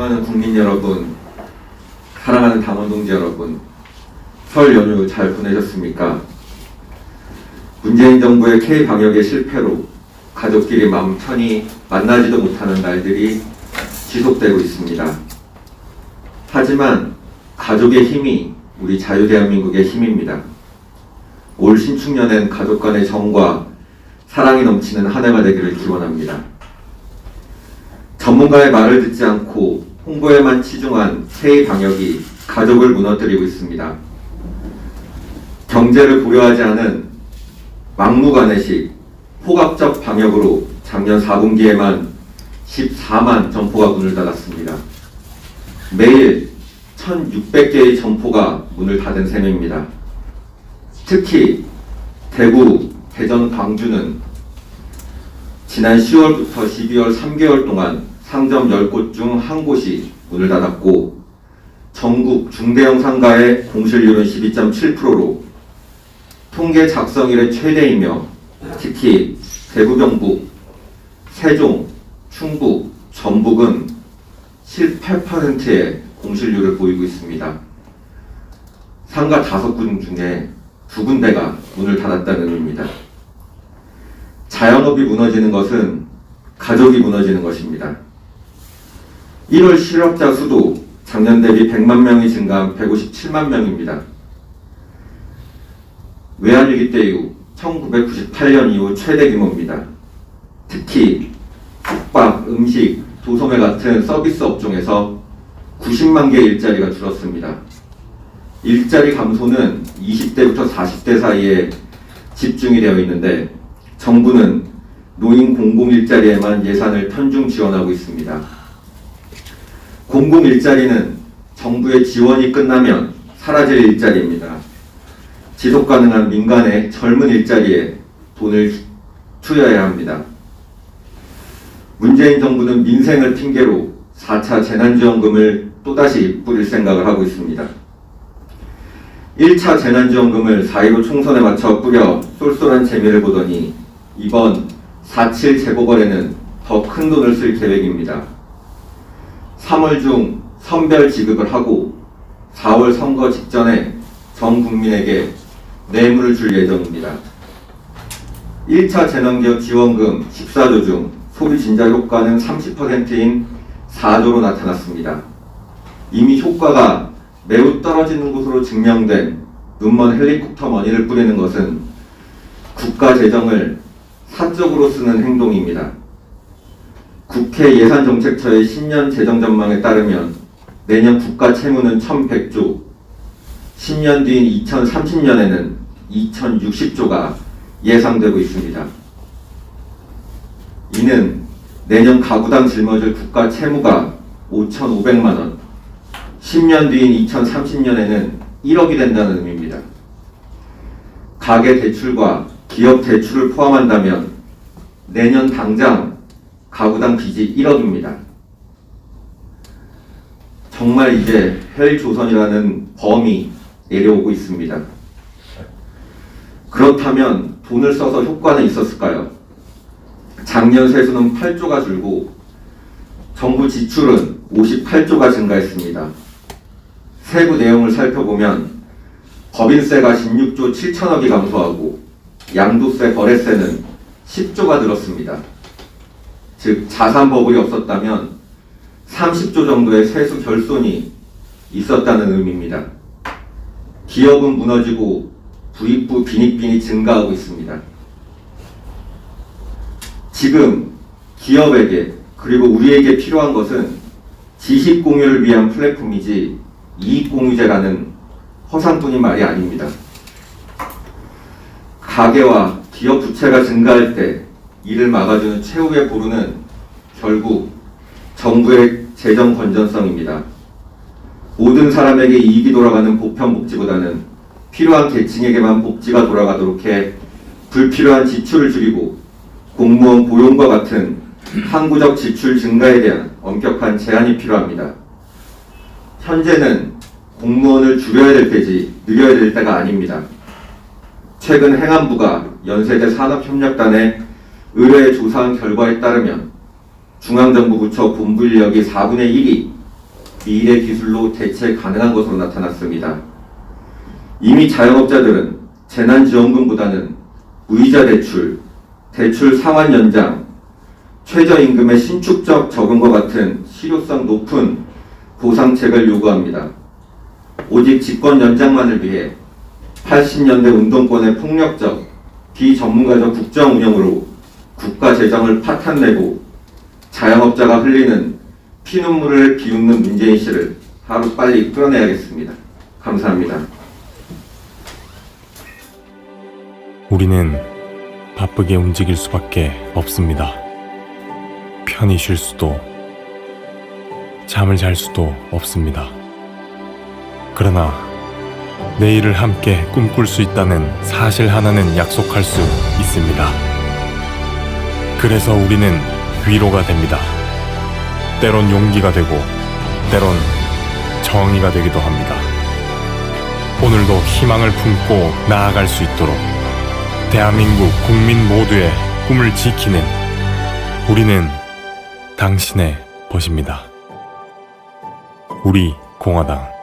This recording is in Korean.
사랑하는 국민 여러분, 사랑하는 당원 동지 여러분, 설 연휴 잘 보내셨습니까? 문재인 정부의 K-방역의 실패로 가족끼리 마음 편히 만나지도 못하는 날들이 지속되고 있습니다. 하지만 가족의 힘이 우리 자유대한민국의 힘입니다. 올 신축년엔 가족 간의 정과 사랑이 넘치는 한 해가 되기를 기원합니다. 전문가의 말을 듣지 않고 홍보에만 치중한 K-방역이 가족을 무너뜨리고 있습니다. 경제를 고려하지 않은 막무가내식 포괄적 방역으로 작년 4분기에만 14만 점포가 문을 닫았습니다. 매일 1,600개의 점포가 문을 닫은 셈입니다. 특히 대구, 대전, 광주는 지난 10월부터 12월 3개월 동안 상점 10곳 중 1곳이 문을 닫았고 전국 중대형 상가의 공실률은 12.7%로 통계 작성 이래 최대이며 특히 대구, 경북, 세종, 충북, 전북은 18%의 공실률을 보이고 있습니다. 상가 5곳 중에 2군데가 문을 닫았다는 의미입니다. 자영업이 무너지는 것은 가족이 무너지는 것입니다. 1월 실업자 수도 작년 대비 100만 명이 증가한 157만 명입니다. 외환위기 때 이후 1998년 이후 최대 규모입니다. 특히 숙박, 음식, 도소매 같은 서비스 업종에서 90만 개의 일자리가 줄었습니다. 일자리 감소는 20대부터 40대 사이에 집중이 되어 있는데 정부는 노인 공공일자리에만 예산을 편중 지원하고 있습니다. 공공일자리는 정부의 지원이 끝나면 사라질 일자리입니다. 지속가능한 민간의 젊은 일자리에 돈을 투여해야 합니다. 문재인 정부는 민생을 핑계로 4차 재난지원금을 또다시 뿌릴 생각을 하고 있습니다. 1차 재난지원금을 4.15 총선에 맞춰 뿌려 쏠쏠한 재미를 보더니 이번 4.7 재보궐에는 더 큰 돈을 쓸 계획입니다. 3월 중 선별 지급을 하고 4월 선거 직전에 전 국민에게 뇌물을 줄 예정입니다. 1차 재난지원금 14조 중 소비 진작 효과는 30%인 4조로 나타났습니다. 이미 효과가 매우 떨어지는 것으로 증명된 눈먼 헬리콥터 머니를 뿌리는 것은 국가 재정을 사적으로 쓰는 행동입니다. 국회 예산정책처의 신년 재정 전망에 따르면 내년 국가 채무는 1,100조, 10년 뒤인 2030년에는 2,060조가 예상되고 있습니다. 이는 내년 가구당 짊어질 국가 채무가 5,500만 원, 10년 뒤인 2030년에는 1억이 된다는 의미입니다. 가계 대출과 기업 대출을 포함한다면 내년 당장 가구당 빚이 1억입니다. 정말 이제 헬조선이라는 범이 내려오고 있습니다. 그렇다면 돈을 써서 효과는 있었을까요? 작년 세수는 8조가 줄고 정부 지출은 58조가 증가했습니다. 세부 내용을 살펴보면 법인세가 16조 7천억이 감소하고 양도세, 거래세는 10조가 늘었습니다. 즉 자산 버블이 없었다면 30조 정도의 세수 결손이 있었다는 의미입니다. 기업은 무너지고 부익부 빈익빈이 증가하고 있습니다. 지금 기업에게 그리고 우리에게 필요한 것은 지식 공유를 위한 플랫폼이지 이익공유제라는 허상뿐인 말이 아닙니다. 가계와 기업 부채가 증가할 때 이를 막아주는 최후의 보루는 결국 정부의 재정 건전성입니다. 모든 사람에게 이익이 돌아가는 보편복지보다는 필요한 계층에게만 복지가 돌아가도록 해 불필요한 지출을 줄이고 공무원 고용과 같은 항구적 지출 증가에 대한 엄격한 제한이 필요합니다. 현재는 공무원을 줄여야 될 때지 늘려야 될 때가 아닙니다. 최근 행안부가 연세대 산업협력단에 의뢰에 조사한 결과에 따르면 중앙정부 부처 본부 인력이 4분의 1이 미래 기술로 대체 가능한 것으로 나타났습니다. 이미 자영업자들은 재난지원금보다는 무이자 대출, 대출 상환 연장, 최저임금의 신축적 적용과 같은 실효성 높은 보상책을 요구합니다. 오직 집권 연장만을 위해 80년대 운동권의 폭력적, 비전문가적 국정 운영으로 국가 재정을 파탄내고 자영업자가 흘리는 피눈물을 비웃는 문재인 씨를 하루빨리 끌어내야겠습니다. 감사합니다. 우리는 바쁘게 움직일 수밖에 없습니다. 편히 쉴 수도, 잠을 잘 수도 없습니다. 그러나 내일을 함께 꿈꿀 수 있다는 사실 하나는 약속할 수 있습니다. 그래서 우리는 위로가 됩니다. 때론 용기가 되고, 때론 정의가 되기도 합니다. 오늘도 희망을 품고 나아갈 수 있도록 대한민국 국민 모두의 꿈을 지키는 우리는 당신의 벗입니다. 우리 공화당